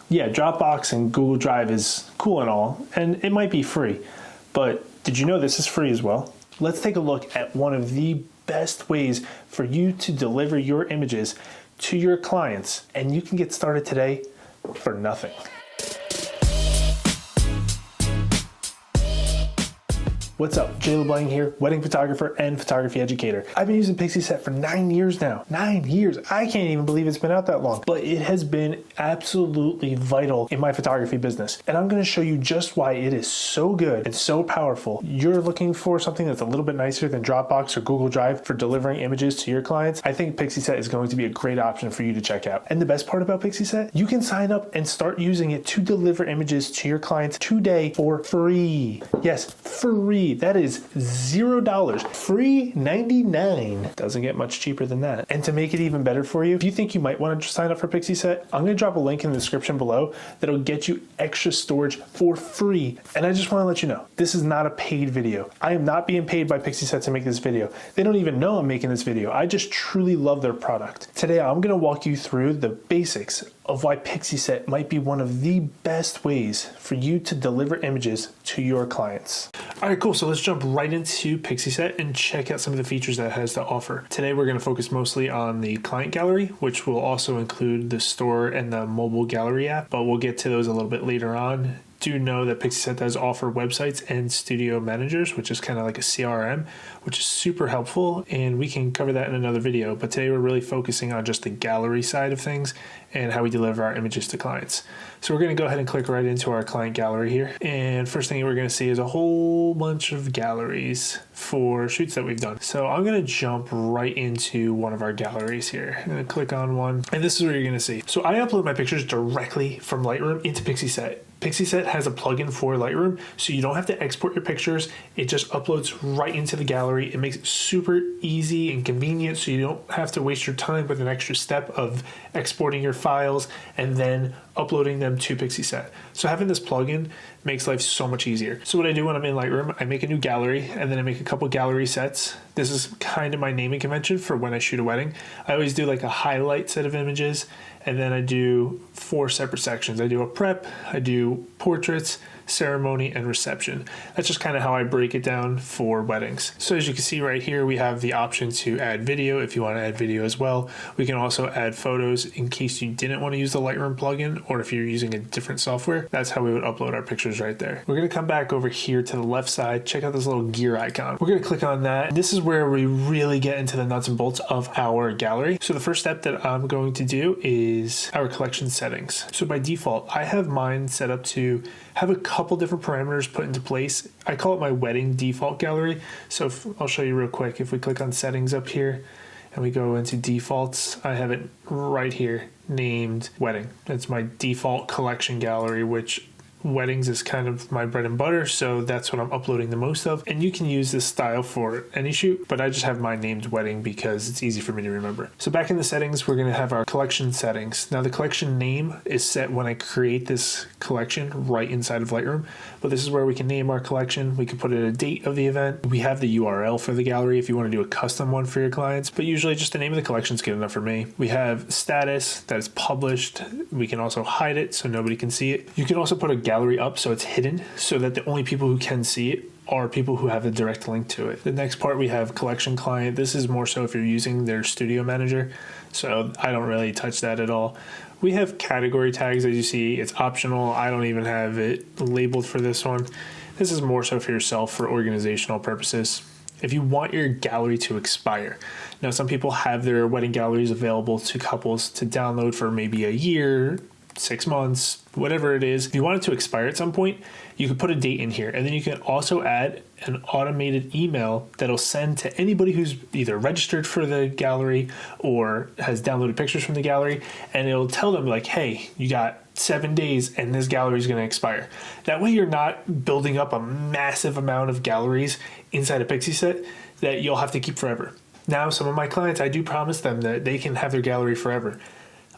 Yeah, Dropbox and Google Drive is cool and all, and it might be free, but did you know this is free as well? Let's take a look at one of the best ways for you to deliver your images to your clients, and you can get started today for nothing. What's up? Jay LeBlanc here, wedding photographer and photography educator. I've been using Pixieset for 9 years now. 9 years. I can't even believe it's been out that long, but it has been absolutely vital in my photography business. And I'm gonna show you just why it is so good and so powerful. You're looking for something that's a little bit nicer than Dropbox or Google Drive for delivering images to your clients. I think Pixieset is going to be a great option for you to check out. And the best part about Pixieset, you can sign up and start using it to deliver images to your clients today for free. Yes, free. That is $0. Free 99. Doesn't get much cheaper than that. And to make it even better for you, if you think you might want to sign up for Pixieset, I'm going to drop a link in the description below that'll get you extra storage for free. And I just want to let you know, this is not a paid video. I am not being paid by Pixieset to make this video. They don't even know I'm making this video. I just truly love their product. Today, I'm going to walk you through the basics of why Pixieset might be one of the best ways for you to deliver images to your clients. All right, cool. So let's jump right into Pixieset and check out some of the features that it has to offer. Today, we're going to focus mostly on the client gallery, which will also include the store and the mobile gallery app, but we'll get to those a little bit later on. Do know that Pixieset does offer websites and studio managers, which is kind of like a CRM, which is super helpful, and we can cover that in another video. But today we're really focusing on just the gallery side of things and how we deliver our images to clients. So we're going to go ahead and click right into our client gallery here. And first thing we're going to see is a whole bunch of galleries for shoots that we've done. So I'm going to jump right into one of our galleries here. I'm going to click on one, and this is what you're going to see. So I upload my pictures directly from Lightroom into Pixieset. Pixieset has a plugin for Lightroom, so you don't have to export your pictures. It just uploads right into the gallery. It makes it super easy and convenient, so you don't have to waste your time with an extra step of exporting your files and then uploading them to Pixieset. So having this plugin makes life so much easier. So what I do when I'm in Lightroom, I make a new gallery and then I make a couple gallery sets. This is kind of my naming convention for when I shoot a wedding. I always do like a highlight set of images, and then I do 4 separate sections. I do a prep, I do portraits, ceremony, and reception. That's just kind of how I break it down for weddings. So as you can see right here, we have the option to add video if you want to add video as well. We can also add photos in case you didn't want to use the Lightroom plugin, or if you're using a different software. That's how we would upload our pictures right there. We're going to come back over here to the left side, check out this little gear icon. We're going to click on that. This is where we really get into the nuts and bolts of our gallery. So the first step that I'm going to do is our collection settings. So by default, I have mine set up to have a couple different parameters put into place. I call it my wedding default gallery. So I'll show you real quick. If we click on settings up here and we go into defaults, I have it right here named wedding. It's my default collection gallery, which weddings is kind of my bread and butter, so that's what I'm uploading the most of. And you can use this style for any shoot, but I just have mine named wedding because it's easy for me to remember. So back in the settings, we're going to have our collection settings. Now the collection name is set when I create this collection right inside of Lightroom, but this is where we can name our collection. We can put in a date of the event. We have the URL for the gallery if you want to do a custom one for your clients, but usually just the name of the collection is good enough for me. We have status that is published. We can also hide it so nobody can see it. You can also put a gallery up so it's hidden, so that the only people who can see it are people who have a direct link to it. The next part, we have collection client. This is more so if you're using their studio manager, so I don't really touch that at all. We have category tags, as you see. It's optional. I don't even have it labeled for this one. This is more so for yourself for organizational purposes. If you want your gallery to expire. Now, some people have their wedding galleries available to couples to download for maybe a year, 6 months, whatever it is. If you want it to expire at some point, you can put a date in here, and then you can also add an automated email that'll send to anybody who's either registered for the gallery or has downloaded pictures from the gallery, and it'll tell them like, hey, you got 7 days and this gallery is going to expire. That way you're not building up a massive amount of galleries inside a Pixieset that you'll have to keep forever. Now, some of my clients, I do promise them that they can have their gallery forever.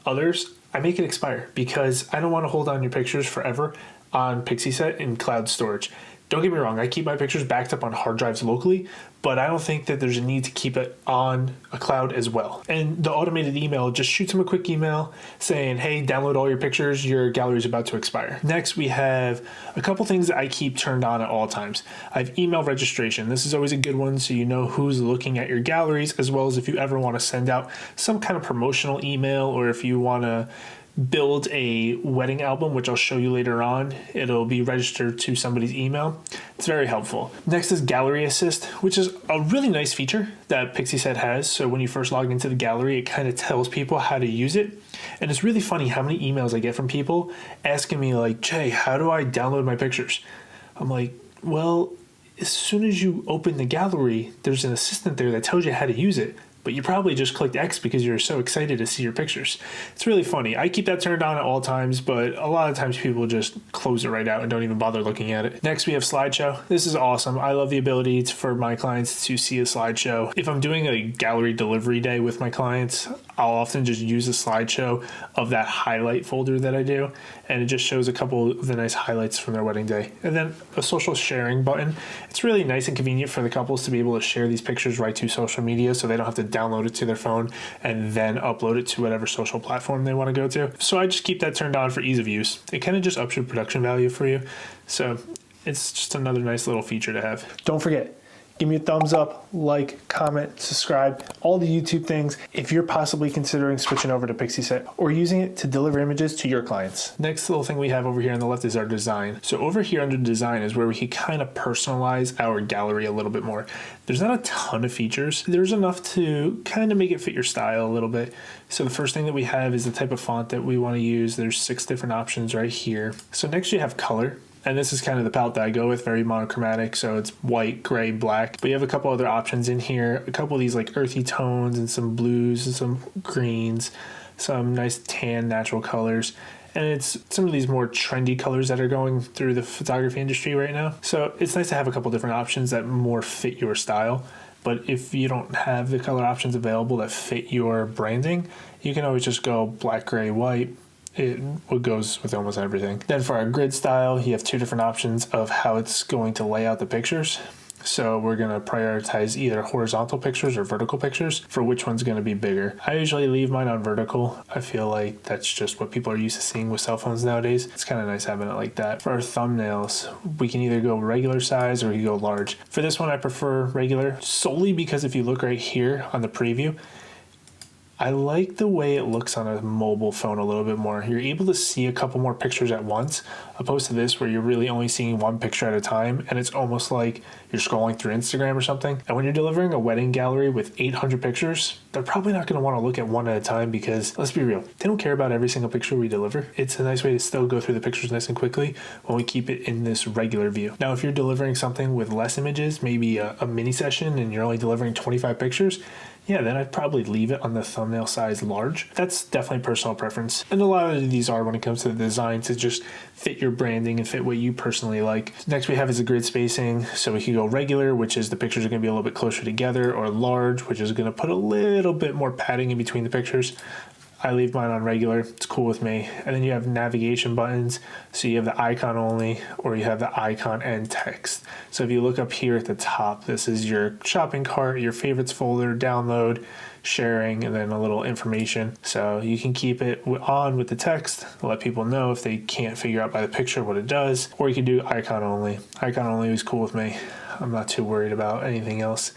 Others, I make it expire because I don't want to hold on your pictures forever on Pixieset in cloud storage. Don't get me wrong, I keep my pictures backed up on hard drives locally, but I don't think that there's a need to keep it on a cloud as well. And the automated email just shoots them a quick email saying, hey, download all your pictures, your gallery is about to expire. Next, we have a couple things that I keep turned on at all times. I have email registration. This is always a good one, so you know who's looking at your galleries, as well as if you ever want to send out some kind of promotional email, or if you want to build a wedding album, which I'll show you later on. It'll be registered to somebody's email. It's very helpful. Next is Gallery Assist, which is a really nice feature that Pixieset has. So when you first log into the gallery, it kind of tells people how to use it. And it's really funny how many emails I get from people asking me like, Jay, how do I download my pictures? I'm like, well, as soon as you open the gallery, there's an assistant there that tells you how to use it. But you probably just clicked X because you're so excited to see your pictures. It's really funny. I keep that turned on at all times, but a lot of times people just close it right out and don't even bother looking at it. Next, we have slideshow. This is awesome. I love the ability for my clients to see a slideshow. If I'm doing a gallery delivery day with my clients, I'll often just use a slideshow of that highlight folder that I do, and it just shows a couple of the nice highlights from their wedding day. And then a social sharing button. It's really nice and convenient for the couples to be able to share these pictures right to social media, so they don't have to download it to their phone and then upload it to whatever social platform they want to go to. So I just keep that turned on for ease of use. It kind of just ups your production value for you. So it's just another nice little feature to have. Don't forget, give me a thumbs up, like, comment, subscribe, all the YouTube things if you're possibly considering switching over to Pixieset or using it to deliver images to your clients. Next little thing we have over here on the left is our design. So over here under design is where we can kind of personalize our gallery a little bit more. There's not a ton of features. There's enough to kind of make it fit your style a little bit. So the first thing that we have is the type of font that we want to use. There's 6 different options right here. So next you have color. And this is kind of the palette that I go with, very monochromatic. So it's white, gray, black. But you have a couple other options in here. A couple of these like earthy tones and some blues and some greens, some nice tan natural colors. And it's some of these more trendy colors that are going through the photography industry right now. So it's nice to have a couple different options that more fit your style. But if you don't have the color options available that fit your branding, you can always just go black, gray, white. It goes with almost everything. Then for our grid style, you have 2 different options of how it's going to lay out the pictures. So we're going to prioritize either horizontal pictures or vertical pictures for which one's going to be bigger. I usually leave mine on vertical. I feel like that's just what people are used to seeing with cell phones nowadays. It's kind of nice having it like that. For our thumbnails, we can either go regular size or we can go large. For this one, I prefer regular solely because if you look right here on the preview, I like the way it looks on a mobile phone a little bit more. You're able to see a couple more pictures at once, opposed to this where you're really only seeing one picture at a time, and it's almost like you're scrolling through Instagram or something. And when you're delivering a wedding gallery with 800 pictures, they're probably not going to want to look at one at a time because, let's be real, they don't care about every single picture we deliver. It's a nice way to still go through the pictures nice and quickly when we keep it in this regular view. Now, if you're delivering something with less images, maybe a mini session, and you're only delivering 25 pictures, yeah, then I'd probably leave it on the thumbnail size large. That's definitely personal preference. And a lot of these are when it comes to the design to just fit your branding and fit what you personally like. Next we have is the grid spacing. So we can go regular, which is the pictures are gonna be a little bit closer together, or large, which is gonna put a little bit more padding in between the pictures. I leave mine on regular. It's cool with me. And then you have navigation buttons. So you have the icon only, or you have the icon and text. So if you look up here at the top, this is your shopping cart, your favorites folder, download, sharing, and then a little information. So you can keep it on with the text, let people know if they can't figure out by the picture what it does, or you can do icon only. Icon only is cool with me. I'm not too worried about anything else.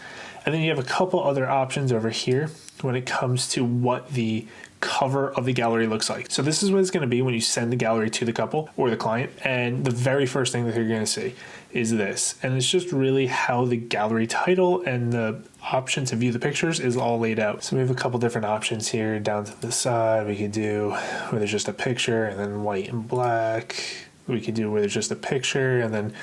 And then you have a couple other options over here when it comes to what the cover of the gallery looks like. So this is what it's going to be when you send the gallery to the couple or the client, and the very first thing that you're going to see is this, and it's just really how the gallery title and the option to view the pictures is all laid out. So we have a couple different options here down to the side. We could do where there's just a picture and then white and black. We could do where there's just a picture and then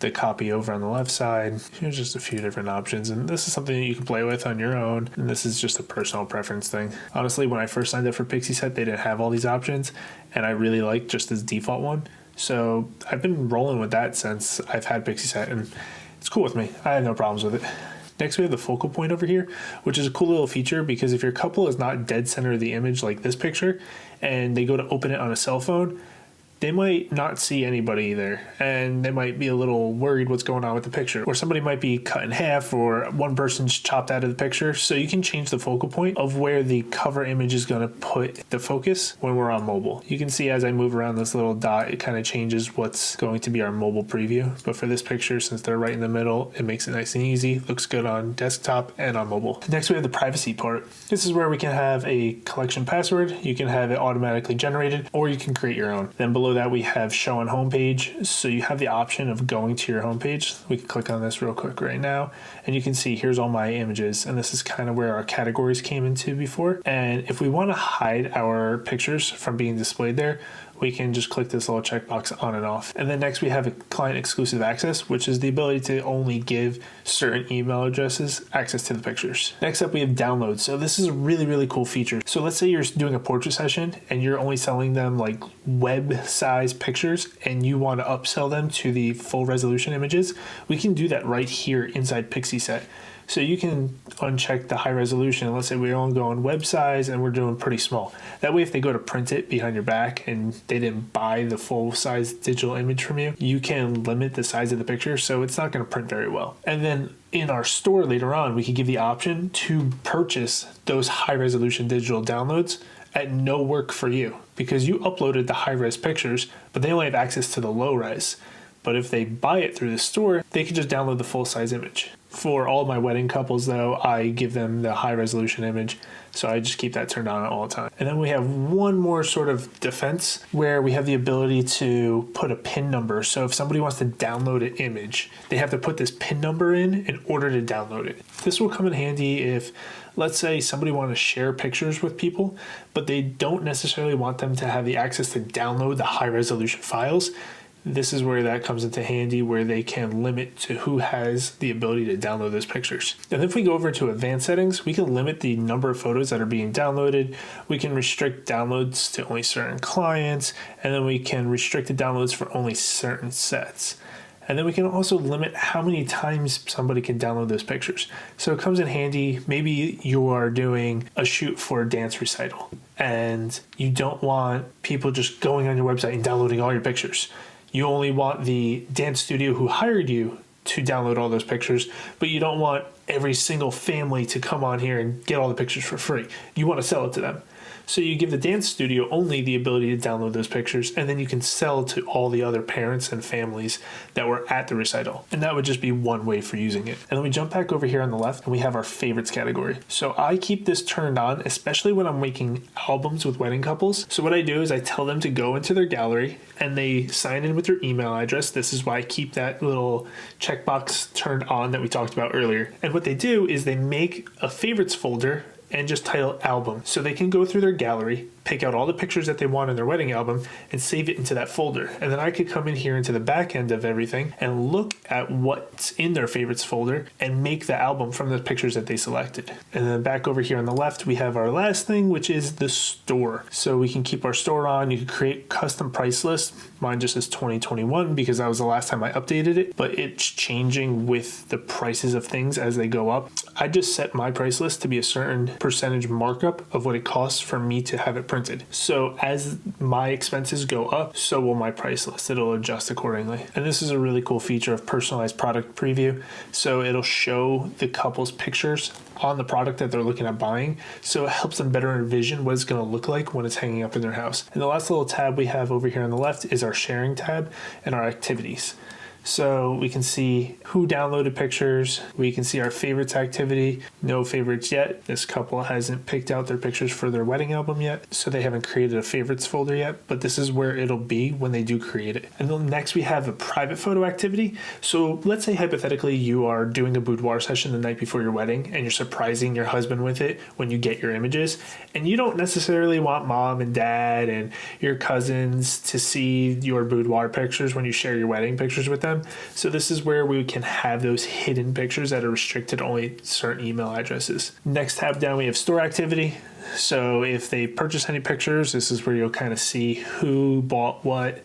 the copy over on the left side. Here's just a few different options, and this is something that you can play with on your own, and this is just a personal preference thing. Honestly, when I first signed up for Pixieset, they didn't have all these options, and I really liked just this default one. So I've been rolling with that since I've had Pixieset, and it's cool with me. I have no problems with it. Next, we have the focal point over here, which is a cool little feature because if your couple is not dead center of the image like this picture, and they go to open it on a cell phone, they might not see anybody there, and they might be a little worried what's going on with the picture, or somebody might be cut in half, or one person's chopped out of the picture. So you can change the focal point of where the cover image is going to put the focus when we're on mobile. You can see as I move around this little dot, it kind of changes what's going to be our mobile preview. But for this picture, since they're right in the middle, it makes it nice and easy. Looks good on desktop and on mobile. Next, we have the privacy part. This is where we can have a collection password. You can have it automatically generated, or you can create your own. Then below that, we have show on homepage. So you have the option of going to your homepage. We can click on this real quick right now, and you can see here's all my images. And this is kind of where our categories came into before. And if we want to hide our pictures from being displayed there, we can just click this little checkbox on and off. And then next we have a client exclusive access, which is the ability to only give certain email addresses access to the pictures. Next up, we have downloads. So this is a really, really cool feature. So let's say you're doing a portrait session and you're only selling them like web size pictures and you want to upsell them to the full resolution images. We can do that right here inside Pixieset. So you can uncheck the high resolution. Let's say we're only going web size and we're doing pretty small. That way, if they go to print it behind your back and they didn't buy the full size digital image from you, you can limit the size of the picture so it's not going to print very well. And then in our store later on, we could give the option to purchase those high resolution digital downloads at no work for you, because you uploaded the high res pictures, but they only have access to the low res. But if they buy it through the store, they can just download the full size image. For all my wedding couples though, I give them the high resolution image. So I just keep that turned on all the time. And then we have one more sort of defense where we have the ability to put a PIN number. So if somebody wants to download an image, they have to put this PIN number in order to download it. This will come in handy if, let's say, somebody wants to share pictures with people, but they don't necessarily want them to have the access to download the high resolution files. This is where that comes into handy, where they can limit to who has the ability to download those pictures. And if we go over to advanced settings, we can limit the number of photos that are being downloaded. We can restrict downloads to only certain clients, and then we can restrict the downloads for only certain sets. And then we can also limit how many times somebody can download those pictures. So it comes in handy. Maybe you are doing a shoot for a dance recital and you don't want people just going on your website and downloading all your pictures. You only want the dance studio who hired you to download all those pictures, but you don't want every single family to come on here and get all the pictures for free. You want to sell it to them. So you give the dance studio only the ability to download those pictures, and then you can sell to all the other parents and families that were at the recital. And that would just be one way for using it. And then we jump back over here on the left and we have our favorites category. So I keep this turned on, especially when I'm making albums with wedding couples. So what I do is I tell them to go into their gallery and they sign in with their email address. This is why I keep that little checkbox turned on that we talked about earlier. And what they do is they make a favorites folder and just title album. So they can go through their gallery, pick out all the pictures that they want in their wedding album and save it into that folder. And then I could come in here into the back end of everything and look at what's in their favorites folder and make the album from the pictures that they selected. And then back over here on the left, we have our last thing, which is the store. So we can keep our store on. You can create custom price lists. Mine just says 2021 because that was the last time I updated it, but it's changing with the prices of things as they go up. I just set my price list to be a certain percentage markup of what it costs for me to have it printed. So as my expenses go up, so will my price list. It'll adjust accordingly. And this is a really cool feature of personalized product preview. So it'll show the couple's pictures on the product that they're looking at buying. So it helps them better envision what it's going to look like when it's hanging up in their house. And the last little tab we have over here on the left is our sharing tab and our activities. So we can see who downloaded pictures. We can see our favorites activity. No favorites yet. This couple hasn't picked out their pictures for their wedding album yet, so they haven't created a favorites folder yet, but this is where it'll be when they do create it. And then next we have a private photo activity. So let's say hypothetically you are doing a boudoir session the night before your wedding and you're surprising your husband with it when you get your images, and you don't necessarily want mom and dad and your cousins to see your boudoir pictures when you share your wedding pictures with them. So this is where we can have those hidden pictures that are restricted to only certain email addresses. Next tab down, we have store activity. So if they purchase any pictures, this is where you'll kind of see who bought what.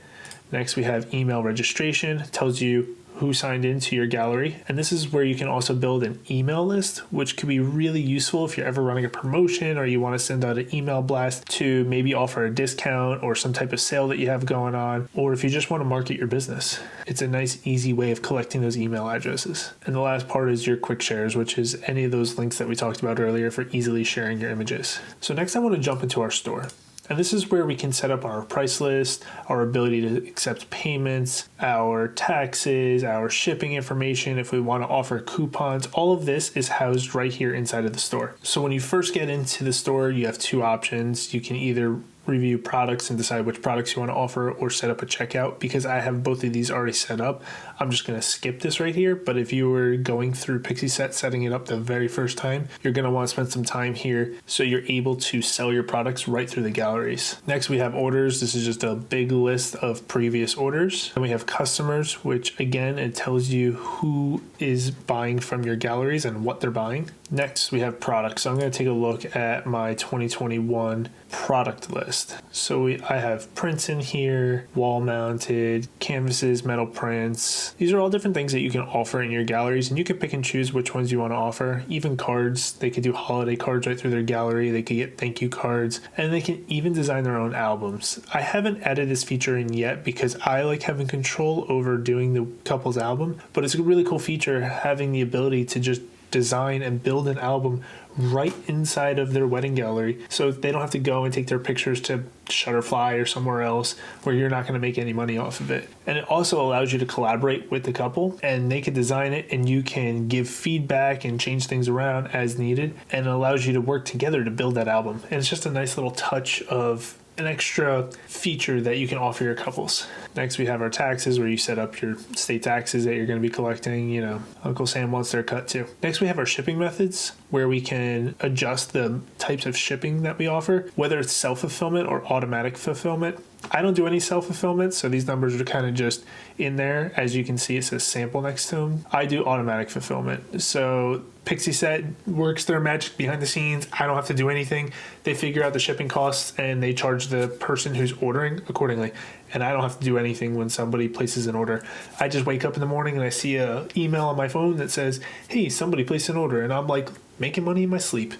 Next, we have email registration. It tells you who signed into your gallery. And this is where you can also build an email list, which could be really useful if you're ever running a promotion or you want to send out an email blast to maybe offer a discount or some type of sale that you have going on, or if you just want to market your business. It's a nice, easy way of collecting those email addresses. And the last part is your quick shares, which is any of those links that we talked about earlier for easily sharing your images. So next I want to jump into our store. And this is where we can set up our price list, our ability to accept payments, our taxes, our shipping information, if we want to offer coupons. All of this is housed right here inside of the store. So when you first get into the store, you have two options. You can either review products and decide which products you want to offer, or set up a checkout. Because I have both of these already set up, I'm just going to skip this right here. But if you were going through Pixieset setting it up the very first time, you're going to want to spend some time here so you're able to sell your products right through the galleries. Next, we have orders. This is just a big list of previous orders. And we have customers, which again, it tells you who is buying from your galleries and what they're buying. Next, we have products. So I'm going to take a look at my 2021 product list. So I have prints in here, wall mounted, canvases, metal prints. These are all different things that you can offer in your galleries, and you can pick and choose which ones you want to offer. Even cards, they could do holiday cards right through their gallery. They could get thank you cards, and they can even design their own albums. I haven't added this feature in yet because I like having control over doing the couple's album, but it's a really cool feature having the ability to just design and build an album right inside of their wedding gallery, so they don't have to go and take their pictures to Shutterfly or somewhere else where you're not going to make any money off of it. And it also allows you to collaborate with the couple, and they can design it and you can give feedback and change things around as needed, and it allows you to work together to build that album. And it's just a nice little touch of an extra feature that you can offer your couples. Next, we have our taxes, where you set up your state taxes that you're going to be collecting. You know, Uncle Sam wants their cut too. Next, we have our shipping methods, where we can adjust the types of shipping that we offer, whether it's self-fulfillment or automatic fulfillment. I don't do any self-fulfillment, so these numbers are kind of just in there. As you can see, it says sample next to them. I do automatic fulfillment. So Pixieset works their magic behind the scenes. I don't have to do anything. They figure out the shipping costs and they charge the person who's ordering accordingly. And I don't have to do anything when somebody places an order. I just wake up in the morning and I see an email on my phone that says, hey, somebody placed an order. And I'm like making money in my sleep.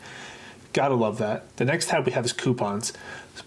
Gotta love that. The next tab we have is coupons.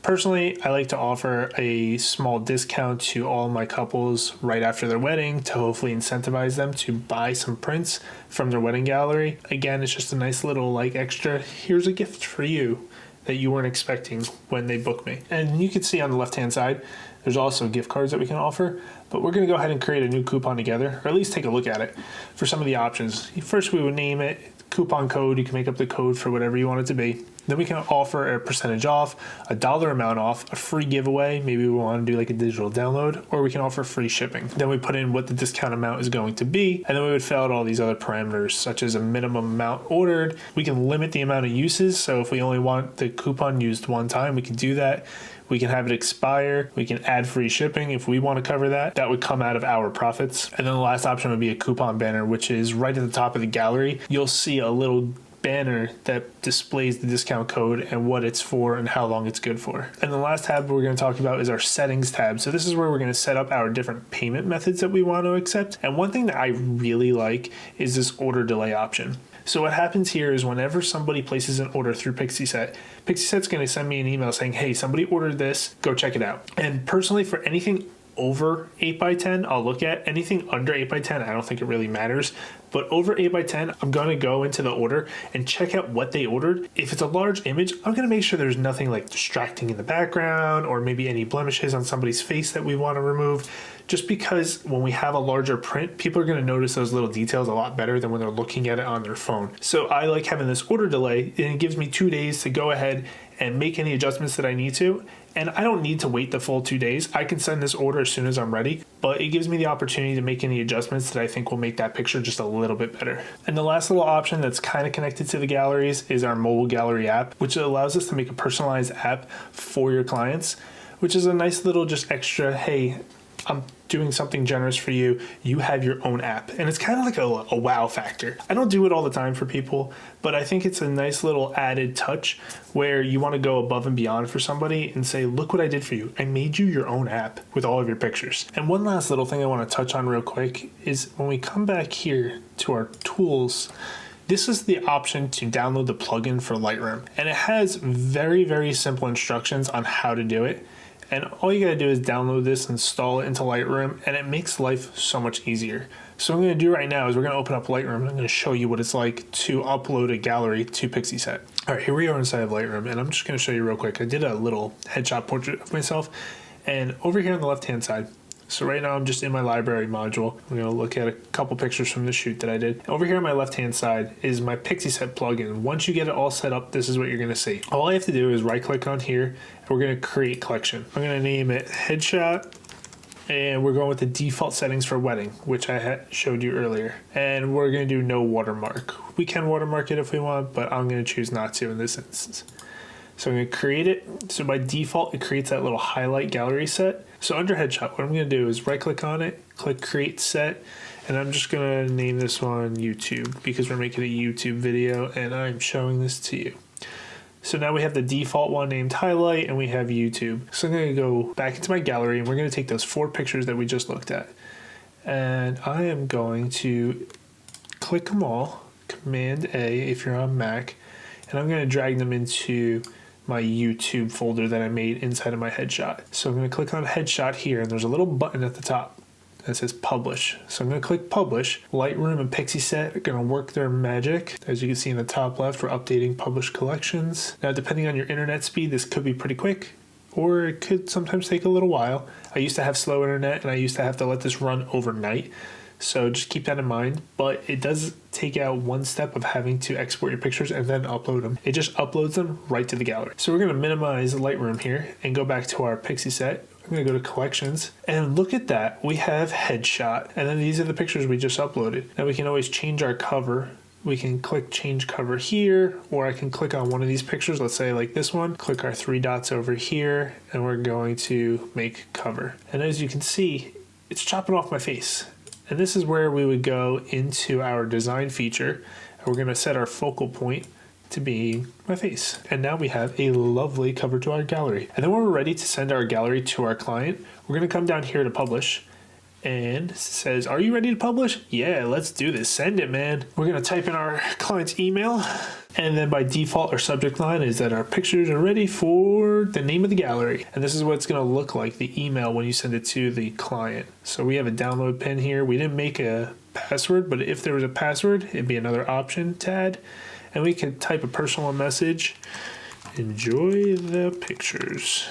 Personally, I like to offer a small discount to all my couples right after their wedding to hopefully incentivize them to buy some prints from their wedding gallery. Again, it's just a nice little like extra, here's a gift for you that you weren't expecting when they book me. And you can see on the left-hand side, there's also gift cards that we can offer, but we're gonna go ahead and create a new coupon together, or at least take a look at it for some of the options. First, we would name it coupon code. You can make up the code for whatever you want it to be. Then we can offer a percentage off, a dollar amount off, a free giveaway. Maybe we want to do like a digital download, or we can offer free shipping. Then we put in what the discount amount is going to be, and then we would fill out all these other parameters, such as a minimum amount ordered. We can limit the amount of uses. So if we only want the coupon used one time, we can do that. We can have it expire. We can add free shipping if we want to cover that. That would come out of our profits. And then the last option would be a coupon banner, which is right at the top of the gallery. You'll see a little banner that displays the discount code and what it's for and how long it's good for. And the last tab we're going to talk about is our settings tab. So this is where we're going to set up our different payment methods that we want to accept. And one thing that I really like is this order delay option. So what happens here is whenever somebody places an order through Pixieset, Pixieset's going to send me an email saying, hey, somebody ordered this, go check it out. And personally, for anything over 8x10, I'll look at. Anything under 8x10, I don't think it really matters. But over 8x10, I'm going to go into the order and check out what they ordered. If it's a large image, I'm going to make sure there's nothing like distracting in the background or maybe any blemishes on somebody's face that we want to remove. Just because when we have a larger print, people are going to notice those little details a lot better than when they're looking at it on their phone. So I like having this order delay, and it gives me 2 days to go ahead and make any adjustments that I need to. And I don't need to wait the full 2 days. I can send this order as soon as I'm ready, but it gives me the opportunity to make any adjustments that I think will make that picture just a little bit better. And the last little option that's kind of connected to the galleries is our mobile gallery app, which allows us to make a personalized app for your clients, which is a nice little just extra, hey, I'm doing something generous for you. You have your own app. And it's kind of like a wow factor. I don't do it all the time for people, but I think it's a nice little added touch where you want to go above and beyond for somebody and say, look what I did for you. I made you your own app with all of your pictures. And one last little thing I want to touch on real quick is when we come back here to our tools, this is the option to download the plugin for Lightroom. And it has very, very simple instructions on how to do it. And all you gotta do is download this, install it into Lightroom, and it makes life so much easier. So what I'm gonna do right now is we're gonna open up Lightroom and I'm gonna show you what it's like to upload a gallery to Pixieset. All right, here we are inside of Lightroom, and I'm just gonna show you real quick. I did a little headshot portrait of myself, and over here on the left-hand side, so right now I'm just in my library module. I'm gonna look at a couple pictures from the shoot that I did. Over here on my left-hand side is my Pixieset plugin. Once you get it all set up, this is what you're gonna see. All I have to do is right-click on here, and we're gonna create collection. I'm gonna name it Headshot, and we're going with the default settings for wedding, which I had showed you earlier. And we're gonna do no watermark. We can watermark it if we want, but I'm gonna choose not to in this instance. So I'm going to create it. So by default, it creates that little highlight gallery set. So under headshot, what I'm going to do is right click on it, click create set, and I'm just going to name this one YouTube because we're making a YouTube video and I'm showing this to you. So now we have the default one named highlight and we have YouTube. So I'm going to go back into my gallery and we're going to take those 4 pictures that we just looked at. And I am going to click them all, Command A if you're on Mac, and I'm going to drag them into my YouTube folder that I made inside of my headshot. So I'm going to click on headshot here and there's a little button at the top that says publish. So I'm going to click publish. Lightroom and Pixieset are going to work their magic. As you can see in the top left, we're updating published collections. Now depending on your internet speed, this could be pretty quick or it could sometimes take a little while. I used to have slow internet and I used to have to let this run overnight. So just keep that in mind, but it does take out one step of having to export your pictures and then upload them. It just uploads them right to the gallery. So we're gonna minimize Lightroom here and go back to our Pixieset. I'm gonna go to collections and look at that. We have headshot and then these are the pictures we just uploaded. Now we can always change our cover. We can click change cover here, or I can click on one of these pictures, let's say like this one, click our 3 dots over here, and we're going to make cover. And as you can see, it's chopping off my face. And this is where we would go into our design feature and we're going to set our focal point to be my face. And now we have a lovely cover to our gallery. And then when we're ready to send our gallery to our client, we're going to come down here to publish and it says, are you ready to publish? Yeah, let's do this. Send it, man. We're going to type in our client's email. And then by default, our subject line is that our pictures are ready for the name of the gallery. And this is what it's going to look like, the email, when you send it to the client. So we have a download pin here. We didn't make a password, but if there was a password, it'd be another option to add. And we could type a personal message, enjoy the pictures.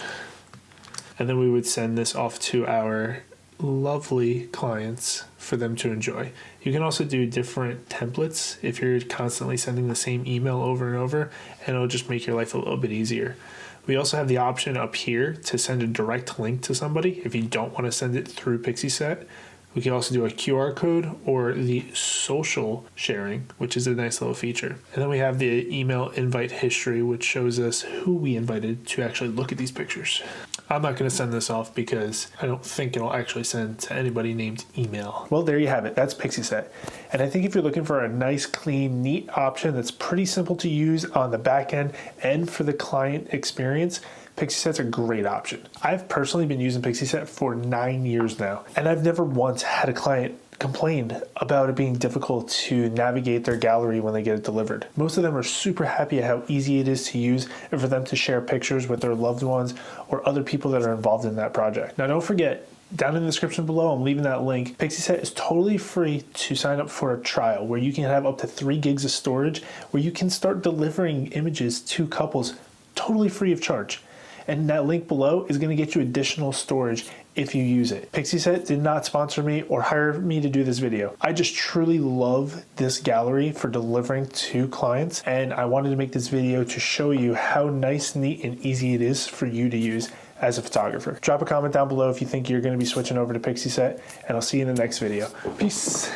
And then we would send this off to our lovely clients for them to enjoy. You can also do different templates if you're constantly sending the same email over and over, and it'll just make your life a little bit easier. We also have the option up here to send a direct link to somebody if you don't want to send it through Pixieset. We can also do a QR code or the social sharing, which is a nice little feature. And then we have the email invite history, which shows us who we invited to actually look at these pictures. I'm not going to send this off because I don't think it'll actually send to anybody named email. Well, there you have it. That's Pixieset. And I think if you're looking for a nice, clean, neat option that's pretty simple to use on the back end and for the client experience, Pixieset's a great option. I've personally been using Pixieset for 9 years now, and I've never once had a client complain about it being difficult to navigate their gallery when they get it delivered. Most of them are super happy at how easy it is to use and for them to share pictures with their loved ones or other people that are involved in that project. Now, don't forget, down in the description below, I'm leaving that link. Pixieset is totally free to sign up for a trial where you can have up to 3 gigs of storage, where you can start delivering images to couples totally free of charge. And that link below is going to get you additional storage if you use it. Pixieset did not sponsor me or hire me to do this video. I just truly love this gallery for delivering to clients, and I wanted to make this video to show you how nice, neat, and easy it is for you to use as a photographer. Drop a comment down below if you think you're going to be switching over to Pixieset, and I'll see you in the next video. Peace.